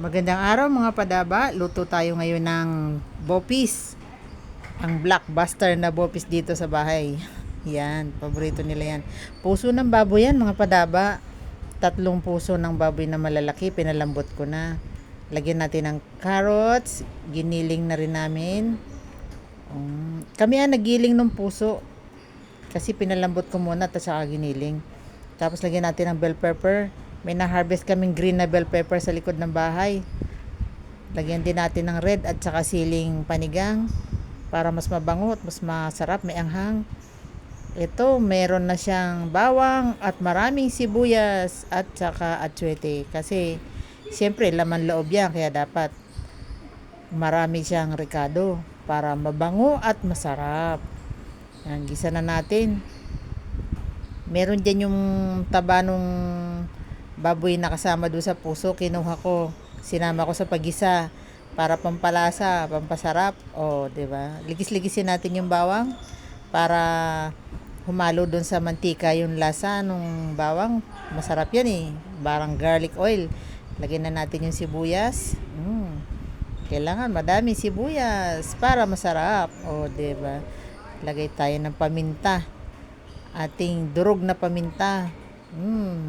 Magandang araw mga padaba. Luto tayo ngayon ng bopis. Ang blockbuster na bopis dito sa bahay. Yan, paborito nila yan. Puso ng baboy yan mga padaba. 3 puso ng baboy na malalaki, pinalambot ko na. Lagyan natin ng carrots, giniling na rin namin. Kami nagiling ng puso. Kasi pinalambot ko muna at saka giniling. Tapos lagyan natin ng bell pepper. May na-harvest kaming green na bell pepper sa likod ng bahay. Lagyan din natin ng red at saka siling panigang para mas mabango at mas masarap, may anghang. Ito, meron na siyang bawang at maraming sibuyas at saka atsuete. Kasi, siyempre, laman loob yan. Kaya dapat marami siyang rekado para mabango at masarap. Yan, gisa na natin. Meron dyan yung taba nung baboy na kasama doon sa puso, kinuha ko, sinama ko sa pagisa para pampalasa, pampasarap. Di ba? Ligis-ligisin natin yung bawang para humalo doon sa mantika yung lasa nung bawang. Masarap yan eh. Parang garlic oil. Lagyan na natin yung sibuyas. Kailangan madami sibuyas para masarap. Di ba? Lagay tayo ng paminta. Ating durog na paminta.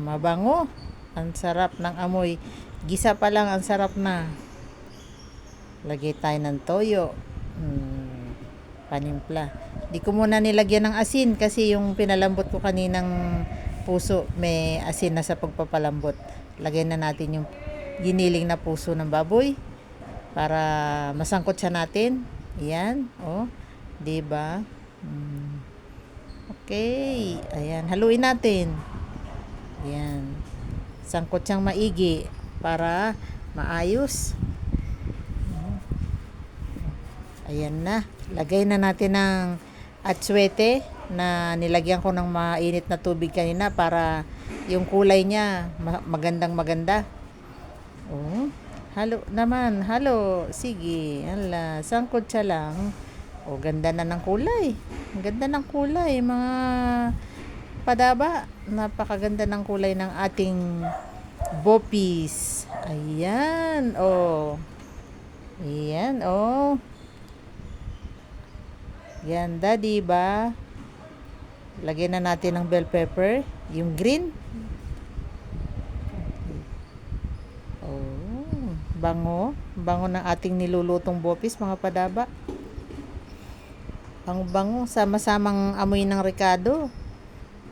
Mabango. Ang sarap ng amoy. Gisa pa lang ang sarap na. Lagay tayo ng toyo. Panimpla. Di ko muna nilagyan ng asin kasi yung pinalambot ko kaninang puso may asin na sa pagpapalambot. Lagay na natin yung giniling na puso ng baboy para masangkot siya natin. Yan. Diba? Okay. Ayan. Haluin natin. Yan. Sangkot siyang maigi para maayos. Ayan na. Lagay na natin ng atsuete na nilagyan ko ng mainit na tubig kanina para yung kulay niya magandang maganda. Halo naman. Halo. Sige. Hala. Sangkot siya lang. Ganda na ng kulay. Ganda ng kulay mga padaba. Napakaganda ng kulay ng ating bopis. Ayan. Ayan. Ganda, diba? Lagyan na natin ng bell pepper. Yung green. Bango. Bango ng ating nilulutong bopis, mga padaba. Ang bango. Sama-samang amoy ng rekado.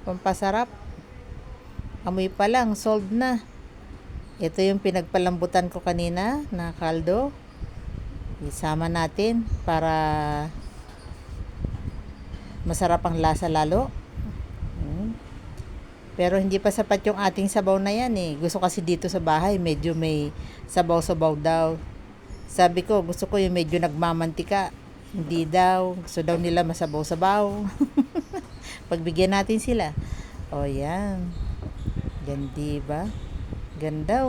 Pampasarap. Amoy pa lang, sold na. Ito yung pinagpalambutan ko kanina na kaldo. Isama natin para masarap ang lasa lalo. Pero hindi pa sapat yung ating sabaw na yan eh. Gusto kasi dito sa bahay, medyo may sabaw-sabaw daw. Sabi ko, gusto ko yung medyo nagmamantika. Hindi daw. Gusto daw nila masabaw-sabaw. Pagbigyan natin sila. Yan. Ganda ba? Ganda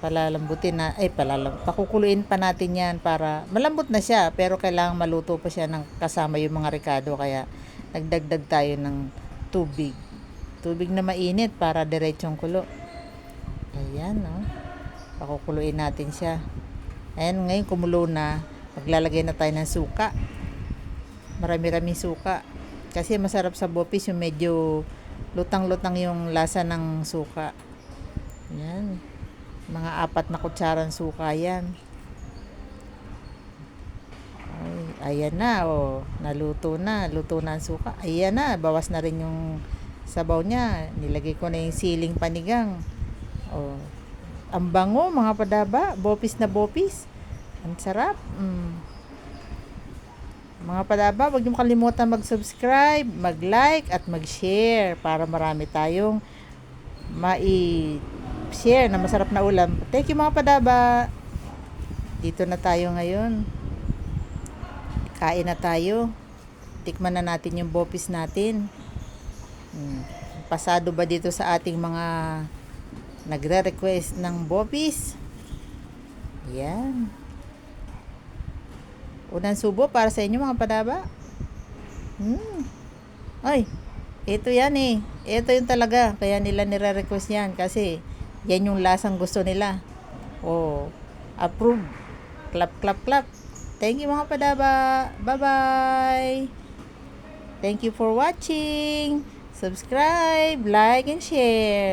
Palalambutin na. Pakukuluin pa natin yan para malambot na siya. Pero kailangan maluto pa siya ng kasama yung mga rekado. Kaya nagdagdag tayo ng tubig. Tubig na mainit para diretsong kulo. Ayan Pakukuluin natin siya. Ayan, ngayon kumulo na. Maglalagay na tayo ng suka. Marami-raming suka. Kasi masarap sa bopis yung medyo lutang-lutang yung lasa ng suka. Yan. Mga 4 na kutsarang suka yan. Ayan na. Naluto na. Luto na ang suka. Ayan na. Bawas na rin yung sabaw niya. Nilagay ko na yung siling panigang. Ang bango mga padaba. Bopis na bopis. Ang sarap. Mga padaba, huwag niyo kalimutan mag-subscribe, mag-like, at mag-share para marami tayong mai-share na masarap na ulam. Thank you mga padaba. Dito na tayo ngayon. Kain na tayo. Tikman na natin yung bopis natin. Pasado ba dito sa ating mga nagre-request ng bopis? Yan. Unang subo para sa inyo mga padaba. Ay, ito yan eh. Ito yung talaga. Kaya nila nire-request yan kasi Yan yung lasang gusto nila. Oh, approve. Clap, clap, clap. Thank you mga padaba. Bye-bye. Thank you for watching. Subscribe, like, and share.